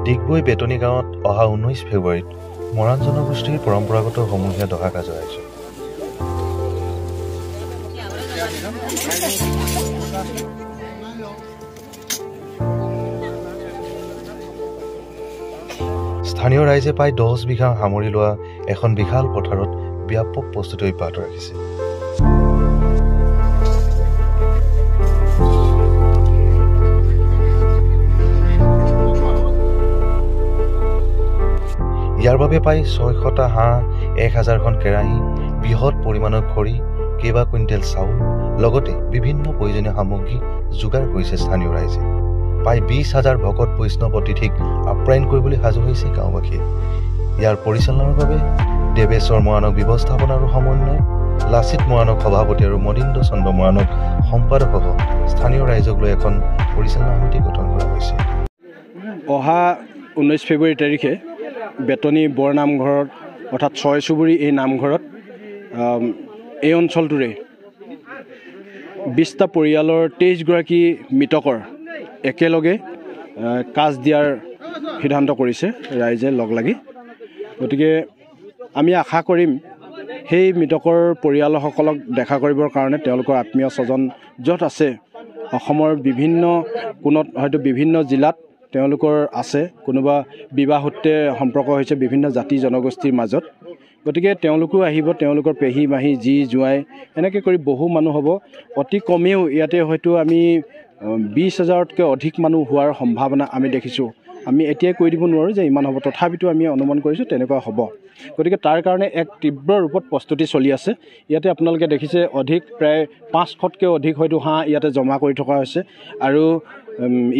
ডিগবৈ বেতনী গাঁৱত অহা 19 ফেব্ৰুৱাৰীত মৰাণ জনগোষ্ঠীৰ পৰম্পৰাগত সমূহীয়া দহা কাজ আয়োজন। স্থানীয় ৰাইজে প্ৰায় 10 বিঘা সামৰি লোৱা এখন বিশাল পথাৰত ব্যাপক প্ৰস্তুতি অব্যাহত ৰাখিছে। ইয়াৰ বাবে প্ৰায় 600টা হাঁহ, 1000খন কেৰাহী, বৃহৎ পৰিমাণৰ খৰি, কেইবা কুইণ্টেল চাউল লগতে বিভিন্ন প্ৰয়োজনীয় সামগ্ৰী যোগাৰ কৰিছে স্থানীয় ৰাইজে। প্ৰায় 20,000 ভকত বৈষ্ণৱ অতিথিক আপ্যায়ন কৰিবলৈ সাজু হৈছে গাঁওবাসীয়ে। ইয়াৰ পৰিচালনাৰ বাবে দেৱেশ্বৰ মৰাণক ব্যৱস্থাপনা আৰু সমন্বয়, লাচিত মৰাণক সভাপতি আৰু মদীন্দ্ৰ চন্দ্ৰ মৰাণক সম্পাদকসহ স্থানীয় ৰাইজক লৈ এখন পৰিচালনা সমিতি গঠন কৰা হৈছে। অহা 19 ফেব্ৰুৱাৰী তাৰিখে বেতনী বৰ নামঘৰত অৰ্থাৎ 6 চুবুৰী এই নামঘৰত এই অঞ্চলটোৰে 20টা পৰিয়ালৰ 23গৰাকী মৃতকৰ একেলগে কাজ দিয়াৰ সিদ্ধান্ত কৰিছে ৰাইজে লগ লাগি। গতিকে আমি আশা কৰিম সেই মৃতকৰ পৰিয়ালসকলক দেখা কৰিবৰ কাৰণে তেওঁলোকৰ আত্মীয় স্বজন য'ত আছে, অসমৰ বিভিন্ন কোণত হয়তো বিভিন্ন জিলাত তেওঁলোকৰ আছে, কোনোবা বিবাহসূত্ৰে সম্পৰ্ক হৈছে বিভিন্ন জাতি জনগোষ্ঠীৰ মাজত। গতিকে তেওঁলোকো আহিব, তেওঁলোকৰ পেহী মাহী জী জোঁৱাই এনেকৈ কৰি বহু মানুহ হ'ব। অতি কমেও ইয়াতে হয়তো আমি 20,000তকৈ অধিক মানুহ হোৱাৰ সম্ভাৱনা আমি দেখিছোঁ। আমি এতিয়াই কৈ দিব নোৱাৰোঁ যে ইমান হ'ব, তথাপিতো আমি অনুমান কৰিছোঁ তেনেকুৱা হ'ব। গতিকে তাৰ কাৰণে এক তীব্ৰ ৰূপত প্ৰস্তুতি চলি আছে। ইয়াতে আপোনালোকে দেখিছে অধিক প্ৰায় 500তকৈ অধিক হয়তো হাঁহ ইয়াতে জমা কৰি থকা হৈছে। আৰু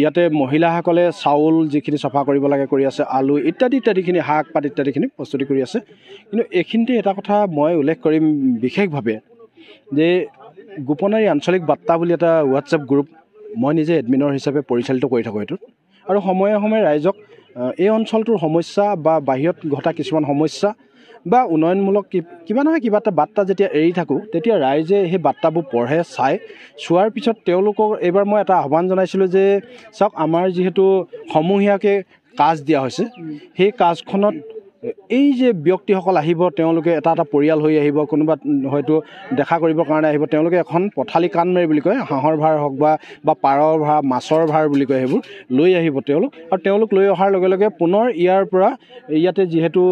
ইয়াতে মহিলাসকলে চাউল যিখিনি চফা কৰিব লাগে কৰি আছে, আলু ইত্যাদিখিনি, শাক পাত ইত্যাদিখিনি প্ৰস্তুতি কৰি আছে। কিন্তু এইখিনিতে এটা কথা মই উল্লেখ কৰিম বিশেষভাৱে যে গোপনাৰী আঞ্চলিক বাৰ্তা বুলি এটা হোৱাটছএপ গ্ৰুপ মই নিজে এডমিনৰ হিচাপে পৰিচালিত কৰি থাকোঁ এইটোত। আৰু সময়ে সময়ে ৰাইজক এই অঞ্চলটোৰ সমস্যা বা বাহিৰত ঘটা কিছুমান সমস্যা বা উন্নয়নমূলক কিবা নহয় কিবা এটা বাৰ্তা যেতিয়া এৰি থাকোঁ, তেতিয়া ৰাইজে সেই বাৰ্তাবোৰ পঢ়ে, চোৱাৰ পিছত তেওঁলোকক এইবাৰ মই এটা আহ্বান জনাইছিলোঁ যে চাওক, আমাৰ যিহেতু সমূহীয়াকৈ কাজ দিয়া হৈছে, সেই কাজখনত এই যে ব্যক্তিসকল আহিব, তেওঁলোকে এটা এটা পৰিয়াল হৈ আহিব, কোনোবা হয়তো দেখা কৰিবৰ কাৰণে আহিব, তেওঁলোকে এখন পথালি কাণমাৰি বুলি কয়, হাঁহৰ ভাৰ হওক বা পাৰৰ ভাৰ, মাছৰ ভাৰ বুলি কয়, সেইবোৰ লৈ আহিব তেওঁলোক। আৰু তেওঁলোক লৈ অহাৰ লগে লগে পুনৰ ইয়াৰ পৰা ইয়াতে যিহেতু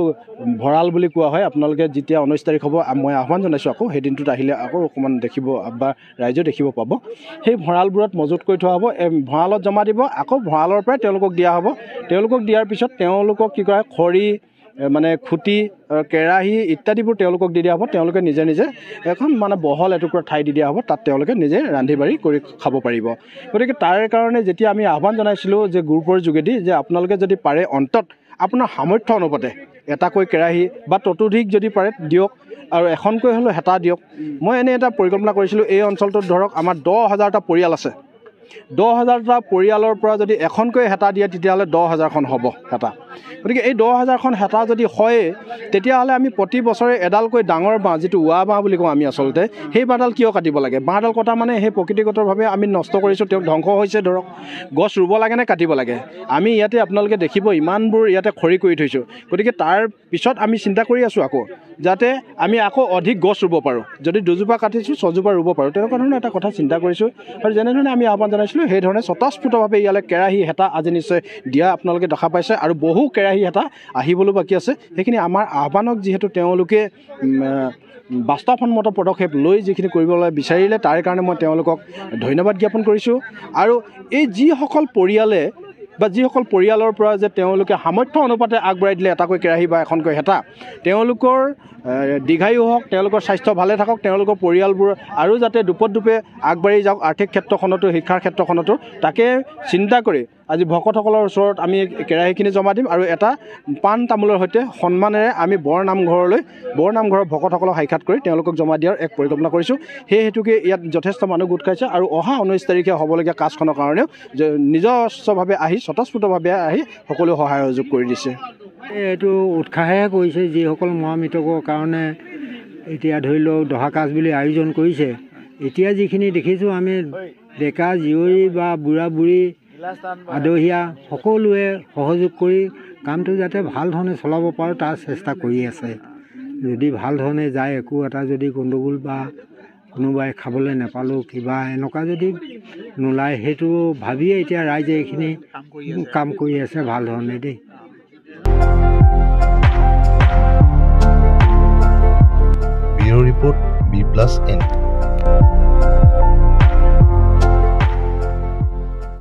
ভঁৰাল বুলি কোৱা হয়, আপোনালোকে যেতিয়া 19 তাৰিখ হ'ব, মই আহ্বান জনাইছোঁ আকৌ সেই দিনটোত আহিলে আকৌ অকণমান দেখিব বা ৰাইজেও দেখিব পাব। সেই ভঁৰালবোৰত মজুত কৰি থোৱা হ'ব, ভঁৰালত জমা দিব, আকৌ ভঁৰালৰ পৰাই তেওঁলোকক দিয়া হ'ব। তেওঁলোকক দিয়াৰ পিছত তেওঁলোকক কি কৰে, খৰি মানে খুঁটি, কেৰাহী ইত্যাদিবোৰ তেওঁলোকক দি দিয়া হ'ব। তেওঁলোকে নিজে নিজে এখন মানে বহল এটুকুৰা ঠাই দি দিয়া হ'ব, তাত তেওঁলোকে নিজে ৰান্ধি বাঢ়ি কৰি খাব পাৰিব। গতিকে তাৰ কাৰণে যেতিয়া আমি আহ্বান জনাইছিলোঁ যে গ্ৰুপৰ যোগেদি যে আপোনালোকে যদি পাৰে অন্তত আপোনাৰ সামৰ্থ্য অনুপাতে এটাকৈ কেৰাহী বা ততোধিক যদি পাৰে দিয়ক, আৰু এখনকৈ হ'লেও হেতা দিয়ক। মই এনেই এটা পৰিকল্পনা কৰিছিলোঁ, এই অঞ্চলটোত ধৰক আমাৰ 10,000টা পৰিয়াল আছে। 10,000টা পৰিয়ালৰ পৰা যদি এখনকৈ হেতা দিয়ে তেতিয়াহ'লে 10,000খন হ'ব হেতা। গতিকে এই 10,000খন হেতা যদি হয়, তেতিয়াহ'লে আমি প্ৰতি বছৰে এডালকৈ ডাঙৰ বাঁহ, যিটো ৱা বাঁহ বুলি কওঁ আমি আচলতে, সেই বাঁহডাল কিয় কাটিব লাগে? বাঁহডাল কটা মানে সেই প্ৰকৃতিগতভাৱে আমি নষ্ট কৰিছোঁ, তেওঁক ধ্বংস হৈছে। ধৰক গছ ৰুব লাগে নে কাটিব লাগে? আমি ইয়াতে আপোনালোকে দেখিব ইমানবোৰ ইয়াতে খৰি কৰি থৈছোঁ। গতিকে তাৰ পিছত আমি চিন্তা কৰি আছোঁ আকৌ যাতে আমি আকৌ অধিক গছ ৰুব পাৰোঁ। যদি 2জোপা কাটিছোঁ 6জোপা ৰুব পাৰোঁ, তেনেকুৱা ধৰণৰ এটা কথা চিন্তা কৰিছোঁ। আৰু যেনেধৰণে আমি আহ্বান জনাইছিলোঁ সেইধৰণে স্বতঃস্ফূৰ্তভাৱে ইয়ালৈ কেৰাহী হেতা আজি নিশ্চয় দিয়া আপোনালোকে দেখা পাইছে, আৰু বহু কেৰাহী হেতা আহিবলৈ বাকী আছে। সেইখিনি আমাৰ আহ্বানক যিহেতু তেওঁলোকে বাস্তৱসন্মত পদক্ষেপ লৈ যিখিনি কৰিবলৈ বিচাৰিলে, তাৰ কাৰণে মই তেওঁলোকক ধন্যবাদ জ্ঞাপন কৰিছোঁ। আৰু এই যিসকল পৰিয়ালে বা যিসকল পৰিয়ালৰ পৰা যে তেওঁলোকে সামৰ্থ্য অনুপাতে আগবঢ়াই দিলে এটাকৈ কেৰাহী বা এখনকৈ হেতা, তেওঁলোকৰ দীৰ্ঘায়ু হওক, তেওঁলোকৰ স্বাস্থ্য ভালে থাকক, তেওঁলোকৰ পৰিয়ালবোৰ আৰু যাতে দুপে আগবাঢ়ি যাওক আৰ্থিক ক্ষেত্ৰখনতো, শিক্ষাৰ ক্ষেত্ৰখনতো, তাকে চিন্তা কৰি আজি ভকতসকলৰ ওচৰত আমি কেৰাহীখিনি জমা দিম। আৰু এটা পাণ তামোলৰ সৈতে সন্মানেৰে আমি বৰ নামঘৰৰ ভকতসকলক সাক্ষাৎ কৰি তেওঁলোকক জমা দিয়াৰ এক পৰিকল্পনা কৰিছোঁ। সেই হেতুকে ইয়াত যথেষ্ট মানুহ গোট খাইছে, আৰু অহা 19 তাৰিখে হ'বলগীয়া কাজখনৰ কাৰণেও নিজস্বভাৱে আহি, স্বতঃস্ফূৰ্তভাৱে আহি সকলোৱে সহায় সহযোগ কৰি দিছে। এইটো উৎসাহেৰে কৰিছে, যিসকল মৰামৃতকৰ কাৰণে এতিয়া ধৰি লওক দহা কাজ বুলি আয়োজন কৰিছে। এতিয়া যিখিনি দেখিছোঁ আমি ডেকা জীয়ৰী বা বুঢ়া বুঢ়ী আদহীয়া সকলোৱে সহযোগ কৰি কামটো যাতে ভাল ধৰণে চলাব পাৰোঁ তাৰ চেষ্টা কৰি আছে। যদি ভাল ধৰণে যায়, একো এটা যদি গণ্ডগোল বা কোনোবাই খাবলৈ নাপালেও কিবা এনেকুৱা যদি নোলায়, সেইটো ভাবিয়ে এতিয়া ৰাইজে এইখিনি কাম কৰি আছে ভাল ধৰণে দেই। Bureau report B+N।